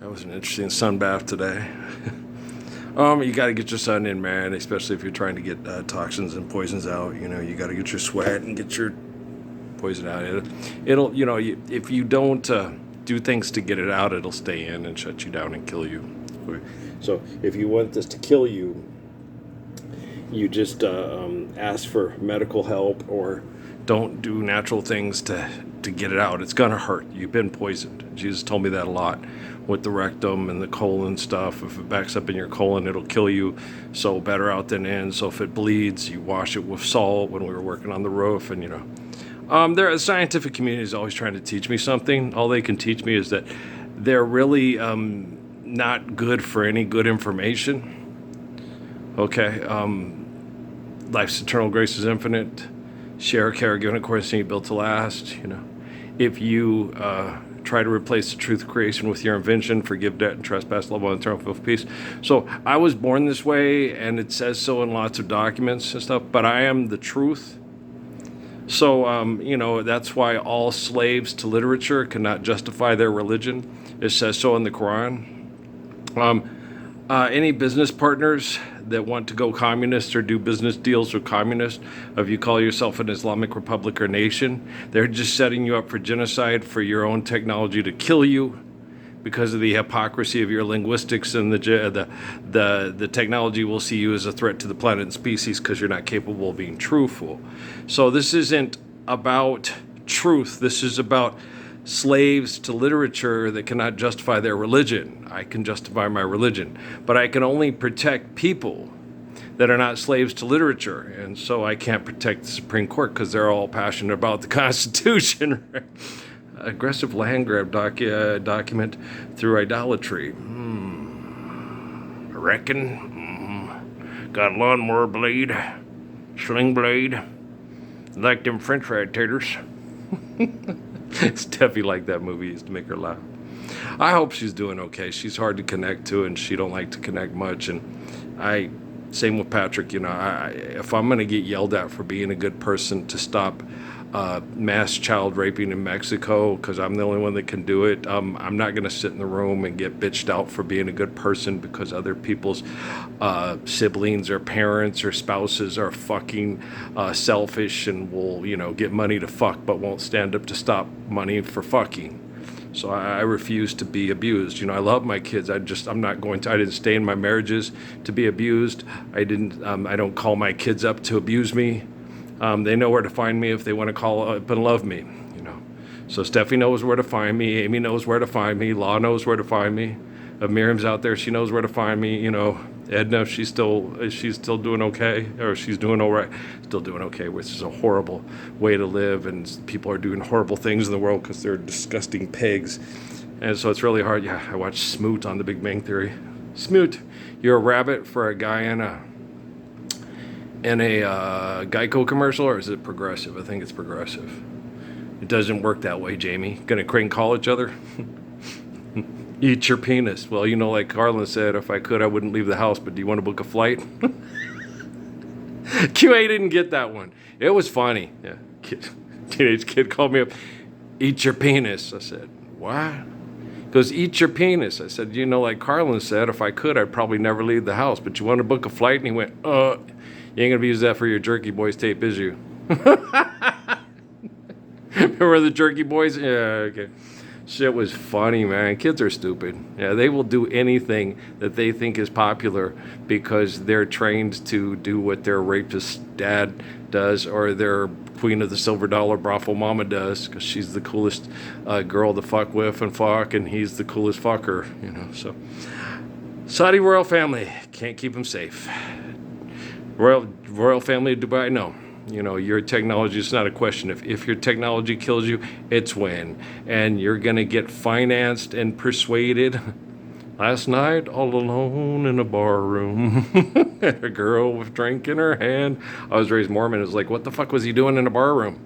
That was an interesting sun bath today. You got to get your sun in, man. Especially if you're trying to get toxins and poisons out. You got to get your sweat and get your poison out. It'll if you don't do things to get it out, it'll stay in and shut you down and kill you. So if you want this to kill you, you just ask for medical help or don't do natural things to get it out. It's gonna hurt. You've been poisoned. Jesus told me that a lot with the rectum and the colon stuff. If it backs up in your colon, it'll kill you. So better out than in. So if it bleeds, you wash it with salt. When we were working on the roof, and the scientific community is always trying to teach me something. All they can teach me is that they're really not good for any good information. Okay, life's eternal, grace is infinite. Share, care, given, according to built to last. If you try to replace the truth of creation with your invention, forgive debt and trespass, love one, eternal, fulfill peace. So I was born this way, and it says so in lots of documents and stuff. But I am the truth. So that's why all slaves to literature cannot justify their religion. It says so in the Quran. Any business partners that want to go communist or do business deals with communists, if you call yourself an Islamic Republic or nation, they're just setting you up for genocide, for your own technology to kill you because of the hypocrisy of your linguistics, and the technology will see you as a threat to the planet and species because you're not capable of being truthful. So this isn't about truth. This is about slaves to literature that cannot justify their religion. I can justify my religion, but I can only protect people that are not slaves to literature. And so I can't protect the Supreme Court because they're all passionate about the Constitution. Right? Aggressive land grab document through idolatry. I reckon. Got a lawnmower blade, sling blade, like them French fry taters. Steffi liked that movie. It used to make her laugh. I hope she's doing okay. She's hard to connect to, and she don't like to connect much. And same with Patrick. If I'm going to get yelled at for being a good person to stop mass child raping in Mexico, because I'm the only one that can do it, I'm not going to sit in the room and get bitched out for being a good person because other people's siblings or parents or spouses are fucking selfish and will, get money to fuck but won't stand up to stop money for fucking. So I refuse to be abused. I love my kids. I didn't stay in my marriages to be abused. I don't call my kids up to abuse me. They know where to find me if they want to call up and love me, So Steffi knows where to find me. Amy knows where to find me. Law knows where to find me. If Miriam's out there, she knows where to find me. Edna, if she's still doing okay, or she's doing all right, still doing okay, which is a horrible way to live, and people are doing horrible things in the world because they're disgusting pigs, and so it's really hard. Yeah, I watched Smoot on The Big Bang Theory. Smoot, you're a rabbit for a guy in a Geico commercial, or is it Progressive? I think it's Progressive. It doesn't work that way, Jamie. Gonna crank call each other? Eat your penis. Well, like Carlin said, if I could, I wouldn't leave the house, but do you want to book a flight? QA didn't get that one. It was funny. Yeah. Teenage kid called me up. Eat your penis. I said, what? He goes, eat your penis. I said, like Carlin said, if I could, I'd probably never leave the house, but you want to book a flight? And he went, you ain't going to use that for your Jerky Boys tape, is you? Remember the Jerky Boys? Yeah, okay. Shit was funny, man. Kids are stupid. Yeah, they will do anything that they think is popular because they're trained to do what their rapist dad does, or their Queen of the Silver Dollar brothel mama does, because she's the coolest girl to fuck with and fuck, and he's the coolest fucker, So Saudi royal family, can't keep them safe. Royal family of Dubai, no. Your technology is not a question. If your technology kills you, it's when. And you're going to get financed and persuaded. Last night, all alone in a bar room, a girl with drink in her hand. I was raised Mormon. It was like, what the fuck was he doing in a bar room?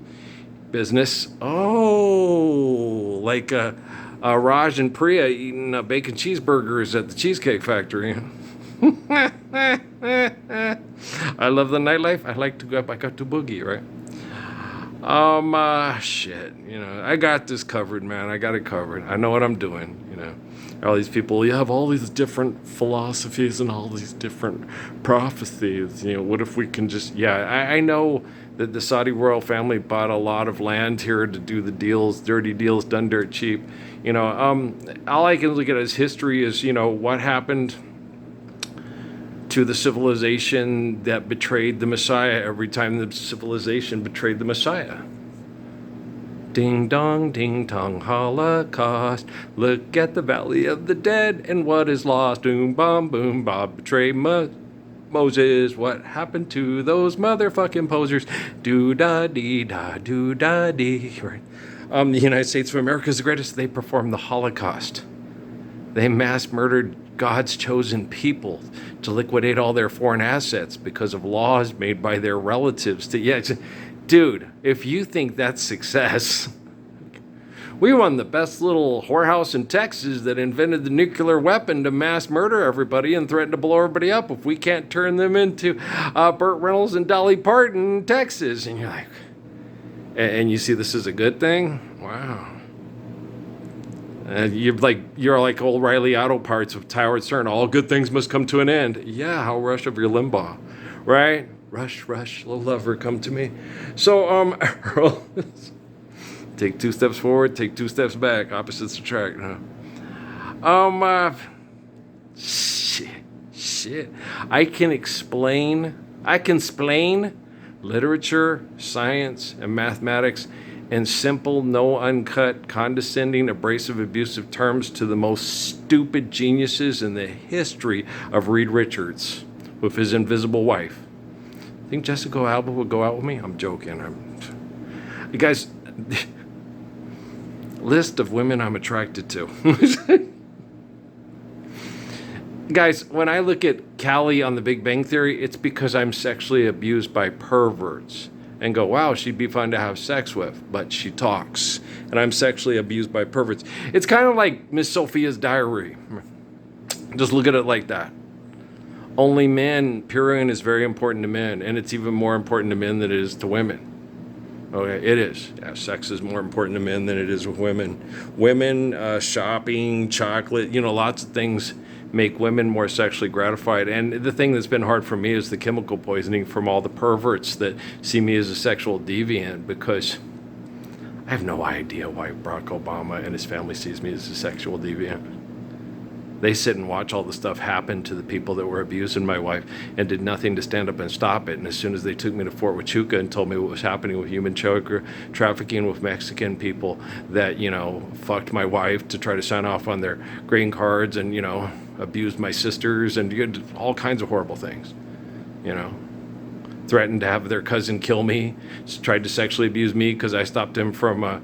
Business. Oh, like Raj and Priya eating bacon cheeseburgers at the Cheesecake Factory. I love the nightlife. I like to go up. I got to boogie, right? Shit, I got this covered, man. I got it covered. I know what I'm doing. All these people, you have all these different philosophies and all these different prophecies. What if we can just, I know that the Saudi royal family bought a lot of land here to do the deals, dirty deals done dirt cheap. All I can look at as history is, what happened to the civilization that betrayed the Messiah every time the civilization betrayed the Messiah. Ding dong, ding dong, Holocaust. Look at the valley of the dead and what is lost. Boom, boom, Bob betrayed Moses. What happened to those motherfucking posers? Do-da-dee-da, do-da-dee. Right. The United States of America is the greatest. They performed the Holocaust. They mass murdered God's chosen people to liquidate all their foreign assets because of laws made by their relatives. Dude, if you think that's success, we won the best little whorehouse in Texas that invented the nuclear weapon to mass murder everybody and threaten to blow everybody up if we can't turn them into Burt Reynolds and Dolly Parton in Texas. And you're like, and you see this is a good thing? Wow. You're like old Riley Auto Parts with Howard Stern. All good things must come to an end. Yeah, how Rush of your Limbaugh, right? Rush, little lover, come to me. So, Earl, take 2 steps forward, take 2 steps back. Opposites attract. Shit. I can explain literature, science, and mathematics in simple, no uncut, condescending, abrasive, abusive terms to the most stupid geniuses in the history of Reed Richards with his invisible wife. Think Jessica Alba would go out with me? I'm joking. You guys, list of women I'm attracted to. Guys, when I look at Callie on The Big Bang Theory, it's because I'm sexually abused by perverts. And go, wow, she'd be fun to have sex with, but she talks. And I'm sexually abused by perverts. It's kind of like Miss Sophia's Diary. Just look at it like that. Only men, period, is very important to men. And it's even more important to men than it is to women. Okay, it is. Yeah, sex is more important to men than it is with women. Women, shopping, chocolate, lots of things make women more sexually gratified. And the thing that's been hard for me is the chemical poisoning from all the perverts that see me as a sexual deviant, because I have no idea why Barack Obama and his family sees me as a sexual deviant. They sit and watch all the stuff happen to the people that were abusing my wife and did nothing to stand up and stop it. And as soon as they took me to Fort Huachuca and told me what was happening with human trafficking with Mexican people that, fucked my wife to try to sign off on their green cards and, abused my sisters and did all kinds of horrible things, threatened to have their cousin kill me, tried to sexually abuse me because I stopped him from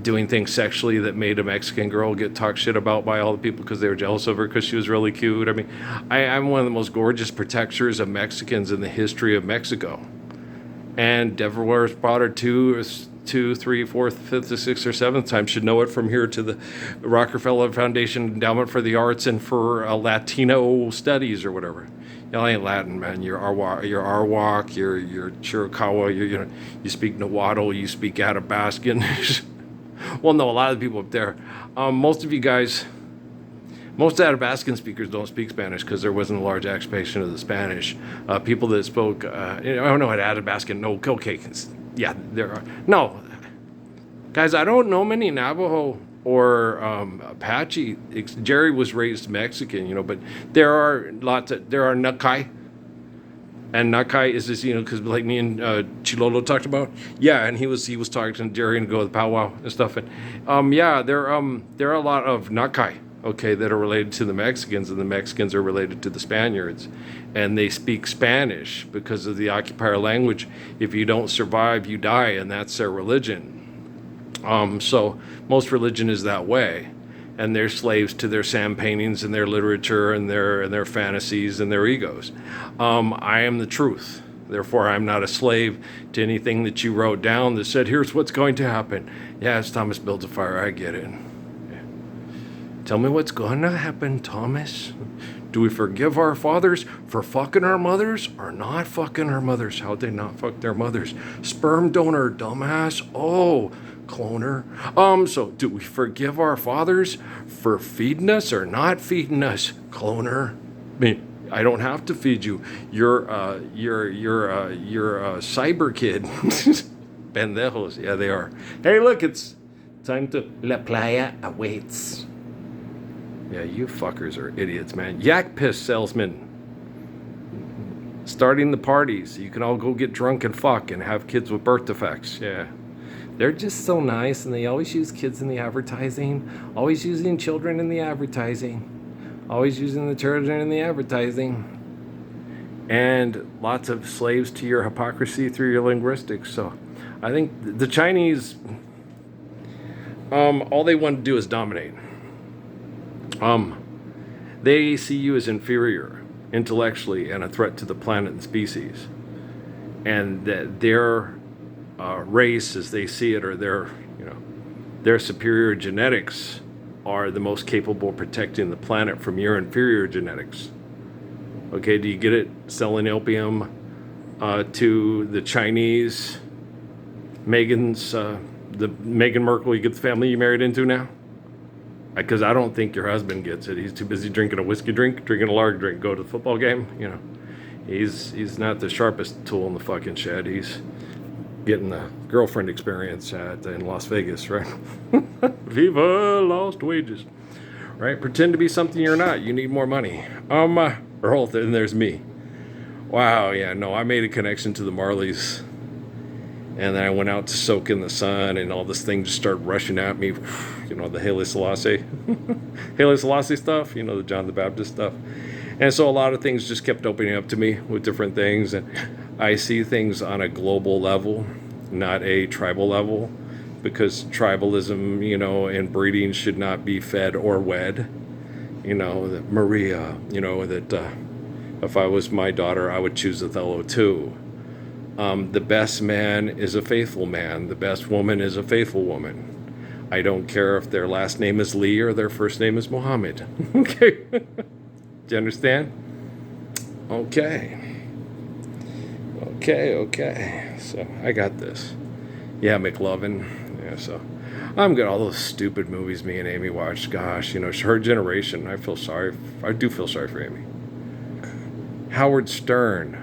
doing things sexually that made a Mexican girl get talked shit about by all the people because they were jealous of her because she was really cute. I mean, I'm one of the most gorgeous protectors of Mexicans in the history of Mexico. And Deborah Wears Potter 2, 3, 4, 5th, 6th, or 7th time should know it from here to the Rockefeller Foundation Endowment for the Arts and for Latino Studies or whatever. Y'all ain't Latin, man. You're Arawak, you're Chiricahua, you speak Nahuatl, you speak Athabascan. Well, no, a lot of the people up there. Most Athabascan speakers don't speak Spanish because there wasn't a large occupation of the Spanish. People that spoke, I don't know what Athabascan, no, okay, yeah, there are. No, guys, I don't know many Navajo or Apache. Jerry was raised Mexican, but there are Nakai. And Nakai is this, because like me and Chilolo talked about, yeah, and he was talking to Jerry and go with powwow and stuff, and there are a lot of Nakai, okay, that are related to the Mexicans, and the Mexicans are related to the Spaniards, and they speak Spanish because of the occupier language. If you don't survive, you die, and that's their religion. So most religion is that way. And they're slaves to their sand paintings and their literature and their fantasies and their egos. I am the truth. Therefore, I'm not a slave to anything that you wrote down that said, here's what's going to happen. Yeah, as Thomas builds a fire, I get it. Yeah. Tell me what's gonna happen, Thomas. Do we forgive our fathers for fucking our mothers or not fucking our mothers? How'd they not fuck their mothers? Sperm donor, dumbass. Oh, cloner. So do we forgive our fathers for feeding us or not feeding us? Cloner. I mean, I don't have to feed you. You're a cyber kid. Pendejos. Yeah, they are. Hey, look, it's time to La Playa awaits. Yeah, you fuckers are idiots, man. Yak piss salesman. Starting the parties. You can all go get drunk and fuck and have kids with birth defects. Yeah. They're just so nice, and they always use kids in the advertising. Always using children in the advertising. Always using the children in the advertising. And lots of slaves to your hypocrisy through your linguistics. So I think the Chinese, all they want to do is dominate. They see you as inferior intellectually and a threat to the planet and species. And that their race, as they see it, or their superior genetics are the most capable of protecting the planet from your inferior genetics. Okay, do you get it? Selling opium to the Chinese, Meghan Markle, you get the family you married into now? Because I don't think your husband gets it. He's too busy drinking a whiskey drink, drinking a lager drink, go to the football game. He's not the sharpest tool in the fucking shed. He's getting the girlfriend experience in Las Vegas, right? Viva lost wages, right? Pretend to be something you're not. You need more money. Earl, then there's me. Wow, yeah, no, I made a connection to the Marleys, and then I went out to soak in the sun, and all this thing just started rushing at me. The Haile Selassie, Haile Selassie stuff. The John the Baptist stuff. And so a lot of things just kept opening up to me with different things. And I see things on a global level, not a tribal level, because tribalism, and breeding should not be fed or wed. That Maria, that if I was my daughter, I would choose Othello too. The best man is a faithful man. The best woman is a faithful woman. I don't care if their last name is Lee or their first name is Mohammed. Okay. Do you understand? Okay. So I got this. Yeah, McLovin. Yeah, so I'm good. All those stupid movies me and Amy watched. Gosh, her generation. I do feel sorry for Amy. Howard Stern.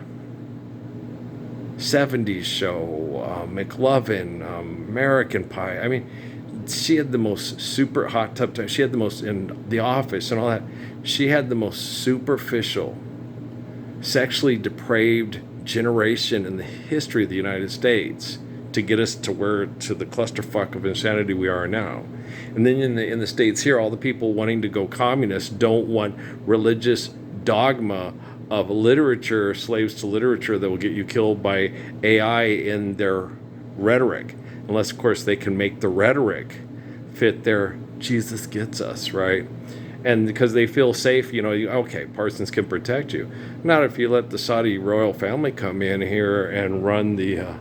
70s show. McLovin. American Pie. I mean, she had the most super hot tub time. She had the most in The Office and all that. She had the most superficial, sexually depraved generation in the history of the United States to get us to the clusterfuck of insanity we are now. And then in the States here, all the people wanting to go communist don't want religious dogma of literature, slaves to literature that will get you killed by AI in their rhetoric. Unless, of course, they can make the rhetoric fit their Jesus gets us, right? And because they feel safe, okay, Parsons can protect you. Not if you let the Saudi royal family come in here and run the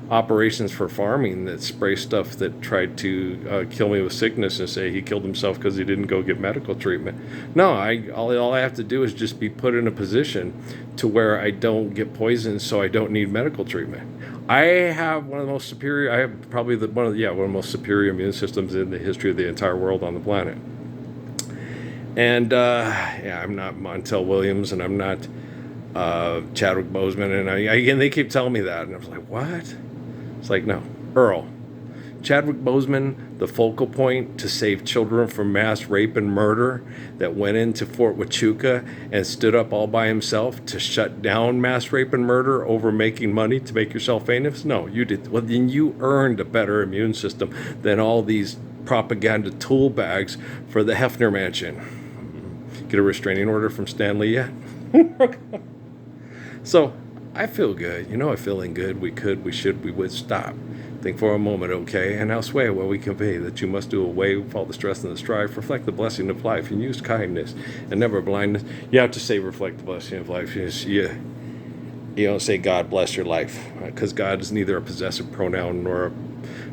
operations for farming that spray stuff that tried to kill me with sickness and say he killed himself because he didn't go get medical treatment. No, all I have to do is just be put in a position to where I don't get poisoned, so I don't need medical treatment. I have one of the most superior. I have probably one of the most superior immune systems in the history of the entire world on the planet. And I'm not Montel Williams, and I'm not Chadwick Boseman, and again they keep telling me that, and I was like, what? It's like, no, Earl. Chadwick Boseman, the focal point to save children from mass rape and murder, that went into Fort Huachuca and stood up all by himself to shut down mass rape and murder over making money to make yourself famous? No, you did. Well, then you earned a better immune system than all these propaganda tool bags for the Hefner Mansion. Get a restraining order from Stan Lee yet? So I feel good. I'm feeling good. We could, we should, we would stop. Think for a moment, okay? And now sway while we convey that you must do away with all the stress and the strife. Reflect the blessing of life and use kindness and never blindness. You have to say reflect the blessing of life. You don't say God bless your life, because God is neither a possessive pronoun nor a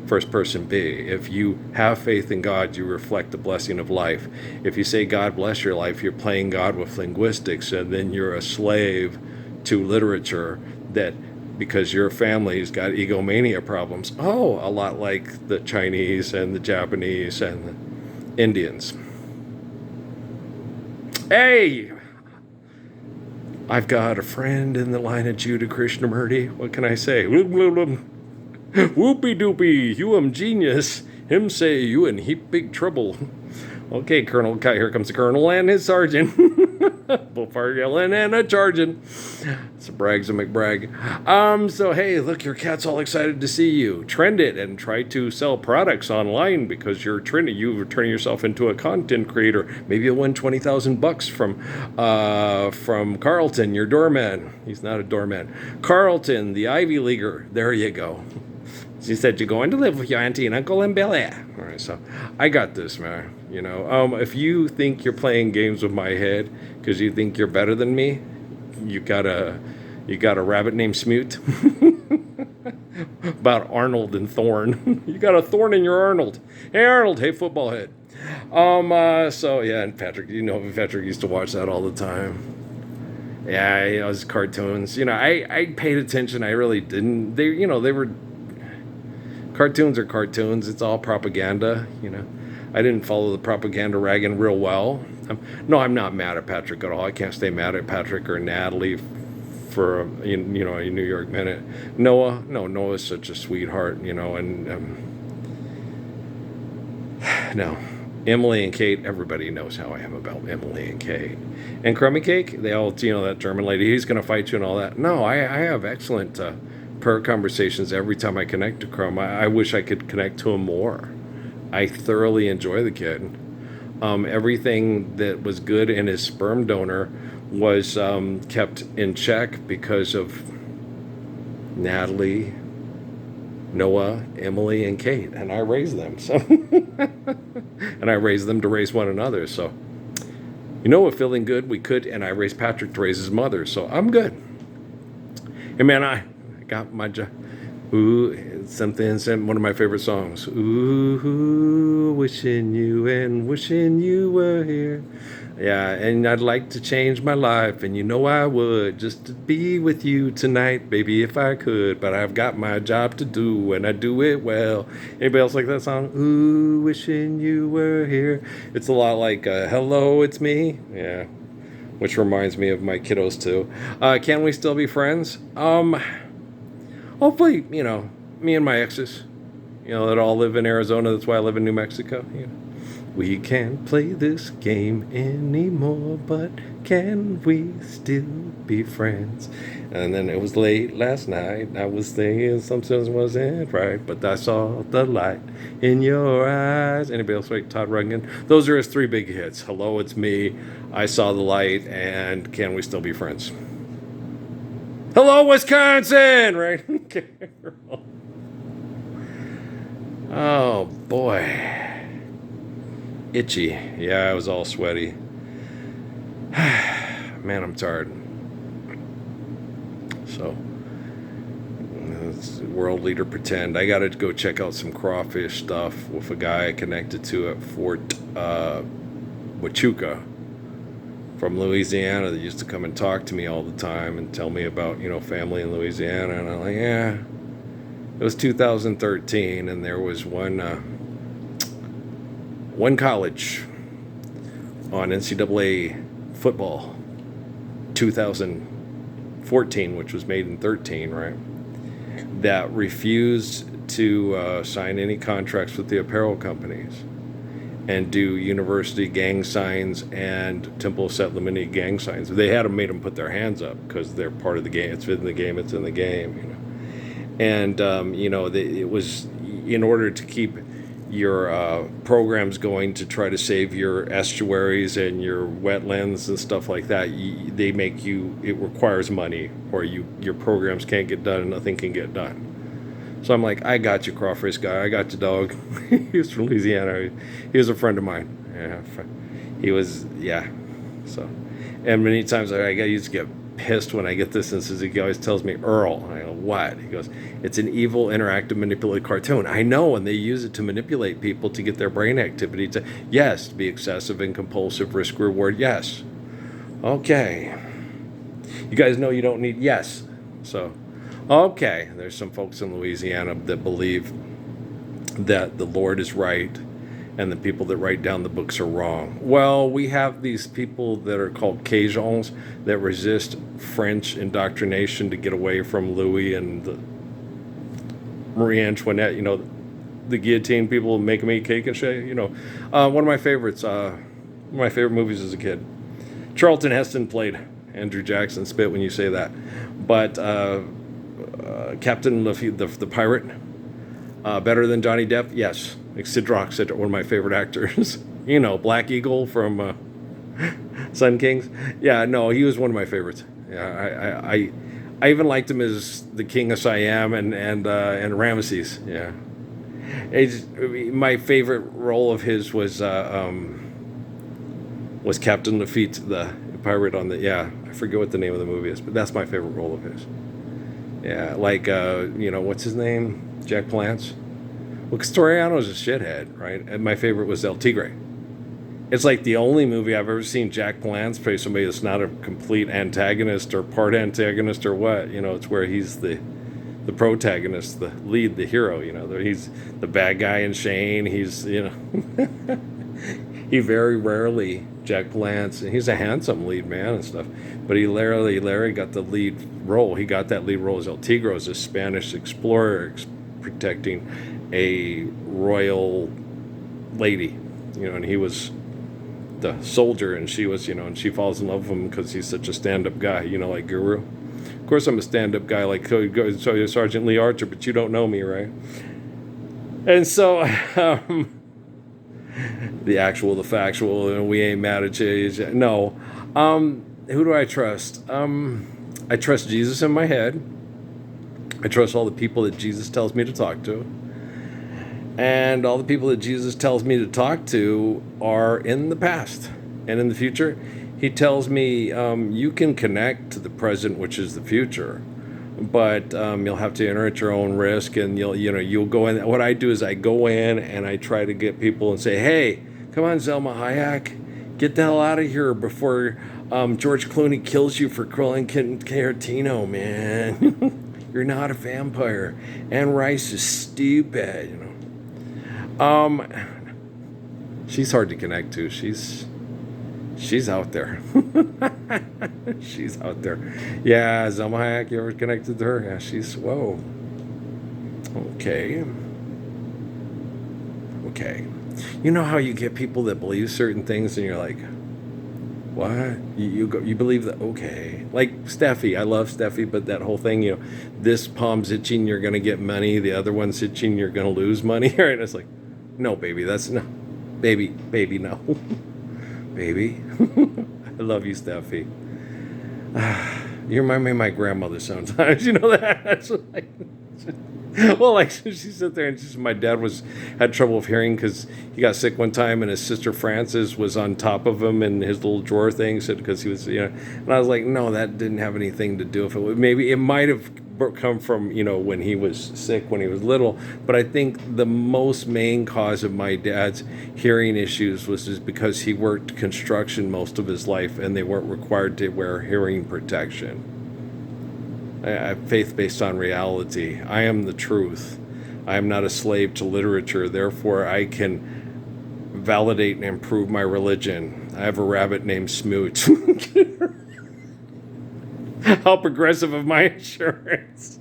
first person be. If you have faith in God, you reflect the blessing of life. If you say God bless your life, you're playing God with linguistics, and then you're a slave to literature that because your family's got egomania problems. Oh, a lot like the Chinese and the Japanese and the Indians. Hey, I've got a friend in the line of Judah Krishnamurti. What can I say? Whoopie doopie, you am genius. Him say you in heap big trouble. Okay, Colonel, here comes the Colonel and his sergeant. Both are yelling and a charging. It's a Braggs and McBragg. So hey, look, your cat's all excited to see you. Trend it and try to sell products online because you're turning yourself into a content creator. Maybe you'll win $20,000 from Carlton, your doorman. He's not a doorman. Carlton, the Ivy Leaguer. There you go. She said, you're going to live with your auntie and uncle in Bel Air. All right, so I got this, man. You know, if you think you're playing games with my head because you think you're better than me, you got a rabbit named Smoot. About Arnold and Thorn. You got a thorn in your Arnold. Hey, Arnold. Hey, football head. So yeah, and Patrick, Patrick used to watch that all the time. Yeah, it was cartoons. I paid attention. I really didn't. They were. Cartoons are cartoons. It's all propaganda, I didn't follow the propaganda wagon real well. I'm not mad at Patrick at all. I can't stay mad at Patrick or Natalie for a New York Minute. Noah's such a sweetheart, and no. Emily and Kate, everybody knows how I am about Emily and Kate. And Crummy Cake, they all, that German lady, he's going to fight you and all that. No, I have excellent prayer conversations every time I connect to Crumb. I wish I could connect to him more. I thoroughly enjoy the kid. Everything that was good in his sperm donor was kept in check because of Natalie, Noah, Emily, and Kate, and I raised them. So, and I raised them to raise one another. So, we're feeling good. We could, and I raised Patrick to raise his mother. So I'm good. Hey man, I got my job. Ooh, one of my favorite songs. Ooh, wishing you were here. Yeah, and I'd like to change my life, and I would, just to be with you tonight, baby, if I could. But I've got my job to do, and I do it well. Anybody else like that song? Ooh, wishing you were here. It's a lot like Hello, It's Me. Yeah, which reminds me of my kiddos too. Can we still be friends? Hopefully, me and my exes, that all live in Arizona. That's why I live in New Mexico. We can't play this game anymore, but can we still be friends? And then it was late last night. I was thinking something wasn't right, but I saw the light in your eyes. Anybody else like Todd Rundgren? Those are his three big hits. Hello, It's Me, I Saw the Light, and Can We Still Be Friends? Hello, Wisconsin! Right? Oh, boy. Itchy. Yeah, I was all sweaty. Man, I'm tired. So, world leader pretend. I got to go check out some crawfish stuff with a guy I connected to at Fort Huachuca from Louisiana that used to come and talk to me all the time and tell me about, family in Louisiana. And I'm like, yeah. It was 2013, and there was one college on NCAA football, 2014, which was made in 13, right? That refused to sign any contracts with the apparel companies and do university gang signs and Temple Set Limini gang signs. They had made them put their hands up because they're part of the game. It's in the game. It's in the game. And it was in order to keep your programs going to try to save your estuaries and your wetlands and stuff like that. They make you. It requires money, or your programs can't get done and nothing can get done. So I'm like, I got you, crawfish guy. I got you, dog. He was from Louisiana. He was a friend of mine. Yeah, he was. Yeah. So, and many times I used to get pissed when I get this, and Suzuki always tells me Earl. And I go, what? He goes, it's an evil, interactive, manipulative cartoon. I know, and they use it to manipulate people to get their brain activity to, yes, to be excessive and compulsive, risk reward, yes. Okay. You guys know you don't need yes. So, okay, there's some folks in Louisiana that believe that the Lord is right and the people that write down the books are wrong. Well, we have these people that are called Cajuns that resist French indoctrination to get away from Louis and Marie Antoinette, the guillotine people making me cake and shit, One of my favorites, one of my favorite movies as a kid. Charlton Heston played Andrew Jackson. Spit when you say that. But Captain Lafitte, the pirate, better than Johnny Depp? Yes. Like Sid Rockstetter, one of my favorite actors. Black Eagle from Sun Kings. Yeah, no, he was one of my favorites. Yeah, I even liked him as the King of Siam and Ramesses. Yeah, my favorite role of his was Captain Lafitte, the pirate on the. Yeah, I forget what the name of the movie is, but that's my favorite role of his. Yeah, like what's his name? Jack Palance. Well, Castoriano's a shithead, right? And my favorite was El Tigre. It's like the only movie I've ever seen Jack Palance play somebody that's not a complete antagonist or part antagonist or what. It's where he's the protagonist, the lead, the hero. He's the bad guy in Shane. He's he very rarely, Jack Palance, and he's a handsome lead man and stuff, but Larry got the lead role. He got that lead role as El Tigre, as a Spanish explorer protecting a royal lady, and he was the soldier, and she was, and she falls in love with him because he's such a stand-up guy, like Guru. Of course, I'm a stand-up guy like Sergeant Lee Archer, but you don't know me, right? And so, the factual, we ain't mad at you. No. Who do I trust? I trust Jesus in my head. I trust all the people that Jesus tells me to talk to. And all the people that Jesus tells me to talk to are in the past and in the future. He tells me you can connect to the present, which is the future, but you'll have to enter at your own risk, and you'll go in. What I do is I go in and I try to get people and say, hey, come on, Zelma Hayek, get the hell out of here before George Clooney kills you for killing Tarantino, man. You're not a vampire. Anne Rice is stupid, She's hard to connect to. She's out there. She's out there. Yeah, Zelma Hayek, you ever connected to her? Yeah, she's, whoa. Okay. You know how you get people that believe certain things and you're like, what? You believe that? Okay. Like Steffi. I love Steffi, but that whole thing, this palm's itching, you're going to get money. The other one's itching, you're going to lose money. Right? It's like, no, baby, that's no. Baby, no. Baby. I love you, Steffi. You remind me of my grandmother sometimes. You know that? That's like, well, like she sat there and my dad had trouble with hearing because he got sick one time, and his sister Frances was on top of him in his little drawer thing, because he was, and I was like, no, that didn't have anything to do with it. Maybe it might have come from, when he was sick, when he was little, but I think the main cause of my dad's hearing issues was just because he worked construction most of his life, and they weren't required to wear hearing protection. I have faith based on reality. I am the truth. I am not a slave to literature. Therefore, I can validate and improve my religion. I have a rabbit named Smoot. How progressive of my insurance.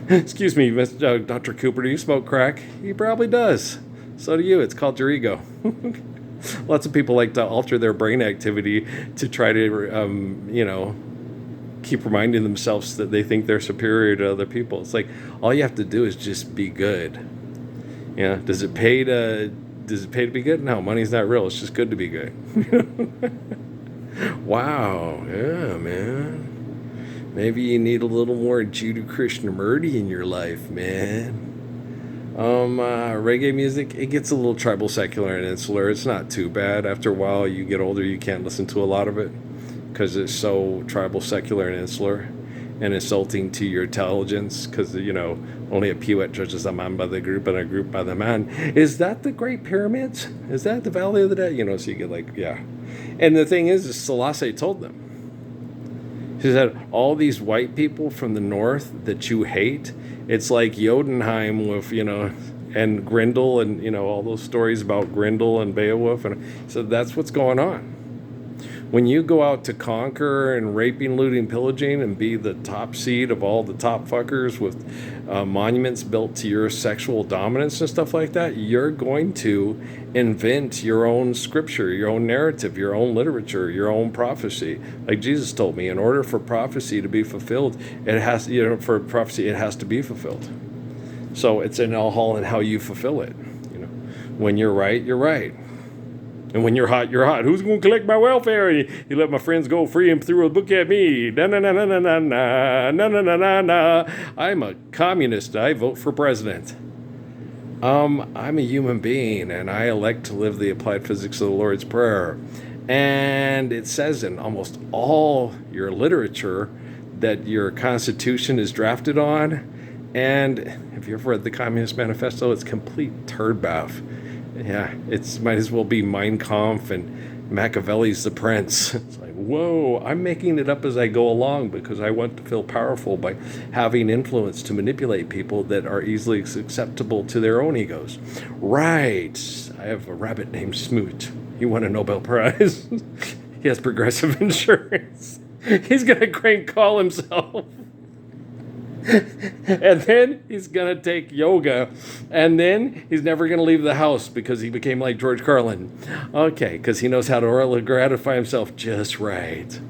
Excuse me, Dr. Cooper, do you smoke crack? He probably does. So do you. It's called your ego. Lots of people like to alter their brain activity to try to, keep reminding themselves that they think they're superior to other people. It's like, all you have to do is just be good. Does it pay to be good? No, money's not real. It's just good to be good. Wow. Yeah, man. Maybe you need a little more Jiddu Krishnamurti in your life, man. Reggae music, it gets a little tribal, secular, and insular. It's not too bad. After a while, you get older, you can't listen to a lot of it. because it's so tribal, secular, and insular, and insulting to your intelligence, because, only a Pewet judges a man by the group and a group by the man. Is that the Great Pyramids? Is that the Valley of the Dead? So you get like, yeah. And the thing is Selassie told them. He said, all these white people from the north that you hate, it's like Jotunheim with, and Grendel and, all those stories about Grendel and Beowulf. And so that's what's going on. When you go out to conquer and raping, looting, pillaging, and be the top seed of all the top fuckers with monuments built to your sexual dominance and stuff like that, you're going to invent your own scripture, your own narrative, your own literature, your own prophecy. Like Jesus told me, in order for prophecy to be fulfilled, it has to be fulfilled. So it's all in how you fulfill it. When you're right, you're right. And when you're hot, you're hot. Who's going to collect my welfare? You let my friends go free and threw a book at me. Na na na na na na na na na na na. I'm a communist. I vote for president. I'm a human being, and I elect to live the applied physics of the Lord's Prayer. And it says in almost all your literature that your Constitution is drafted on. And if you've read the Communist Manifesto, it's complete turd bath. Yeah, it might as well be Mein Kampf and Machiavelli's The Prince. It's like, whoa, I'm making it up as I go along because I want to feel powerful by having influence to manipulate people that are easily acceptable to their own egos. Right. I have a rabbit named Smoot. He won a Nobel Prize. He has Progressive insurance. He's going to crank call himself. And then he's going to take yoga. And then he's never going to leave the house because he became like George Carlin. Okay, because he knows how to gratify himself just right.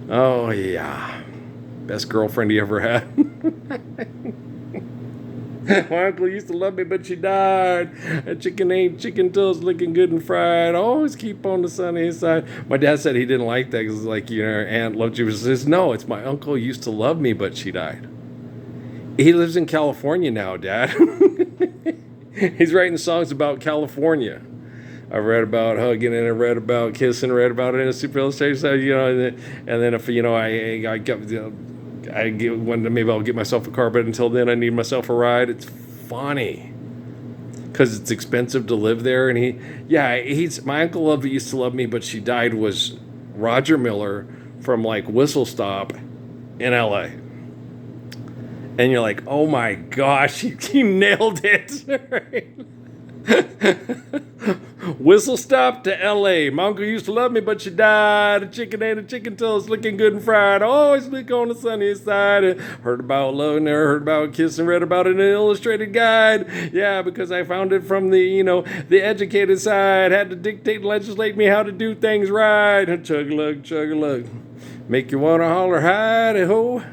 Oh, yeah. Best girlfriend he ever had. My uncle used to love me, but she died. That chicken ain't chicken till it's looking good and fried. Always keep on the sunny side. My dad said he didn't like that because it's like, her aunt loved you. He says, no, it's my uncle used to love me, but she died. He lives in California now, Dad. He's writing songs about California. I read about hugging and I read about kissing, read about it in a super illustration, and then if, I get when maybe I'll get myself a car, but until then I need myself a ride. It's funny because it's expensive to live there. And my uncle used to love me, but she died was Roger Miller from like Whistle Stop in LA. And you're like, oh my gosh, he nailed it. Whistle Stop to L.A. My uncle used to love me, but she died. A chicken ate a chicken till it's looking good and fried. Always look on the sunny side. Heard about love, never heard about kissing. Read about it in an illustrated guide. Yeah, because I found it from the educated side. Had to dictate and legislate me how to do things right. Chug-a-lug, chug-a-lug. Make you want to holler, hi-de-ho.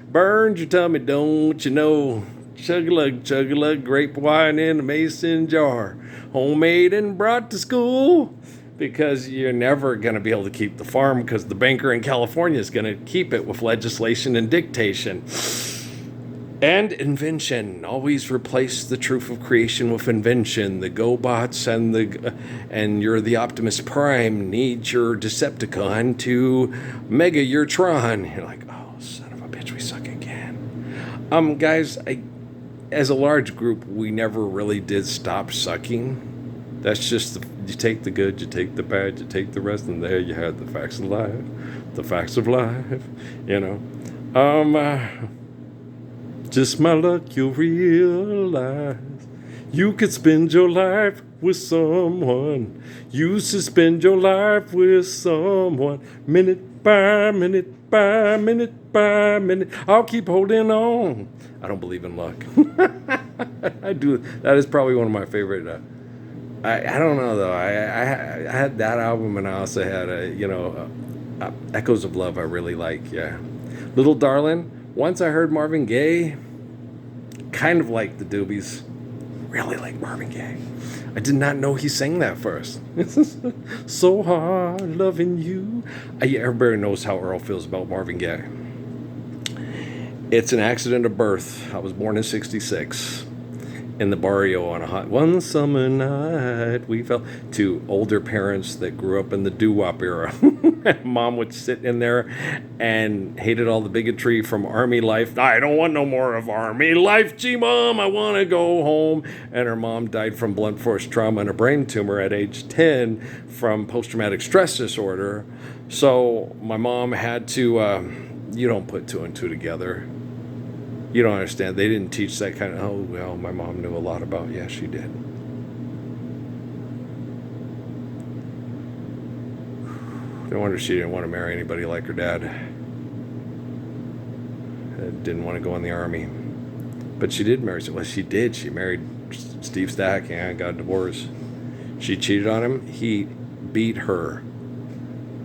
Burns your tummy, don't you know? Chug-a-lug, grape wine in a mason jar. Homemade and brought to school. Because you're never going to be able to keep the farm because the banker in California is going to keep it with legislation and dictation. And invention. Always replace the truth of creation with invention. The GoBots and you're the Optimus Prime need your Decepticon to mega your Tron. You're like, oh, son of a bitch, we suck again. Guys, as a large group, we never really did stop sucking. That's just you take the good, you take the bad, you take the rest, and there you have the facts of life. The facts of life, Just my luck, you'll realize you could spend your life with someone. You should spend your life with someone. Minute by minute by minute by minute. I'll keep holding on. I don't believe in luck. I do. That is probably one of my favorite. I don't know though. I had that album, and I also had Echoes of Love. I really like. Yeah, Little Darlin'. Once I heard Marvin Gaye, kind of like the Doobies, really like Marvin Gaye. I did not know he sang that first. So hard loving you. Everybody knows how Earl feels about Marvin Gaye. It's an accident of birth. I was born in 1966 in the barrio on a hot one summer night. We fell to older parents that grew up in the doo-wop era. Mom would sit in there and hated all the bigotry from Army life. I don't want no more of Army life, gee, Mom, I want to go home. And her mom died from blunt force trauma and a brain tumor at age 10 from post-traumatic stress disorder. So my mom had to, you don't put two and two together. You don't understand. They didn't teach that kind of, oh, well, my mom knew a lot about, yeah, she did. No wonder she didn't want to marry anybody like her dad. Didn't want to go in the Army. But she did marry. Well, she did. She married Steve Stack and got a divorce. She cheated on him. He beat her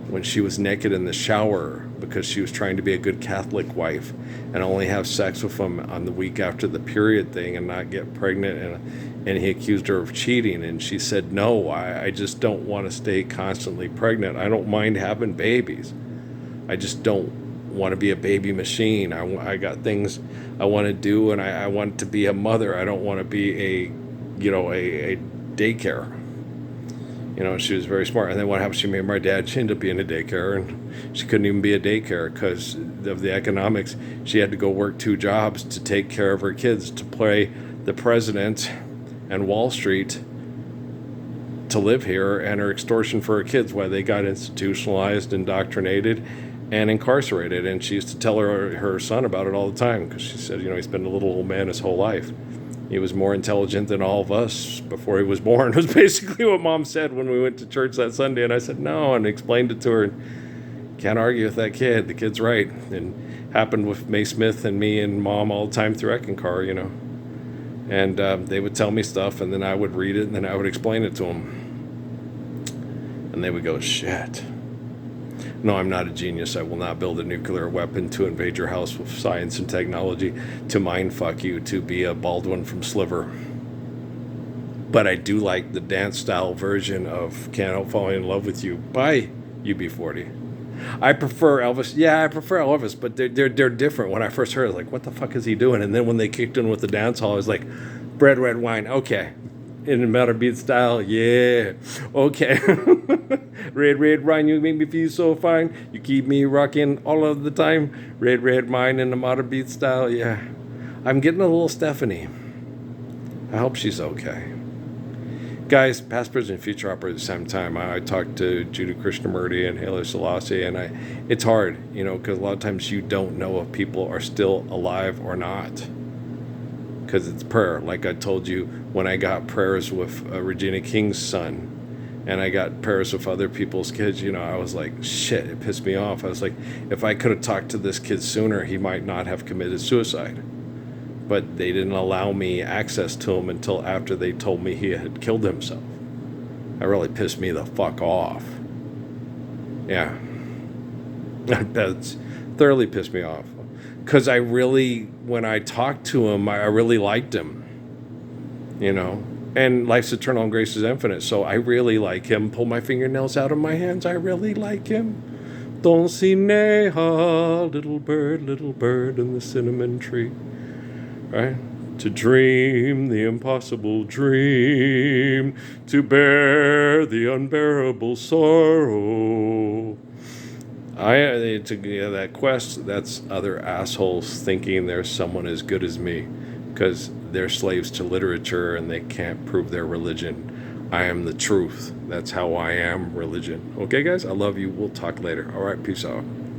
when she was naked in the shower because she was trying to be a good Catholic wife and only have sex with him on the week after the period thing and not get pregnant. And he accused her of cheating, and she said, no, I just don't want to stay constantly pregnant. I don't mind having babies. I just don't want to be a baby machine. I got things I want to do, and I want to be a mother. I don't want to be a daycare. She was very smart. And then what happened? She married my dad. She ended up being a daycare, and she couldn't even be a daycare because of the economics. She had to go work 2 jobs to take care of her kids, to play the president and Wall Street to live here, and her extortion for her kids, why they got institutionalized, indoctrinated, and incarcerated. And she used to tell her son about it all the time because she said, he's been a little old man his whole life. He was more intelligent than all of us before he was born, was basically what Mom said when we went to church that Sunday. And I said, no, and explained it to her. And can't argue with that kid. The kid's right. And happened with May Smith and me and Mom all the time through Eckankar, And they would tell me stuff, and then I would read it, and then I would explain it to them. And they would go, shit. No, I'm not a genius. I will not build a nuclear weapon to invade your house with science and technology, to mind fuck you, to be a Baldwin from Sliver. But I do like the dance style version of Can't Help Falling in Love with You by UB40. I prefer Elvis. Yeah, I prefer Elvis, but they're different. When I first heard it, I was like, what the fuck is he doing? And then when they kicked in with the dance hall, I was like, bread, red wine. Okay. In the metal beat style. Yeah. Okay. Red, red wine, you make me feel so fine. You keep me rocking all of the time. Red, red wine in the modern beat style. Yeah. I'm getting a little Stephanie. I hope she's okay. Guys, past, present, future operate at the same time. I talked to Judy Krishnamurti and Haile Selassie, and it's hard, because a lot of times you don't know if people are still alive or not. Because it's prayer. Like I told you, when I got prayers with Regina King's son, and I got prayers with other people's kids, I was like, shit, it pissed me off. I was like, if I could have talked to this kid sooner, he might not have committed suicide. But they didn't allow me access to him until after they told me he had killed himself. That really pissed me the fuck off. Yeah. That's thoroughly pissed me off. Because when I talked to him, I really liked him. And life's eternal and grace is infinite. So I really like him. Pull my fingernails out of my hands. I really like him. Dulcinea, little bird in the cinnamon tree. Right? To dream the impossible dream, to bear the unbearable sorrow. That quest, that's other assholes thinking there's someone as good as me because they're slaves to literature and they can't prove their religion. I am the truth. That's how I am religion. Okay, guys? I love you. We'll talk later. All right, peace out.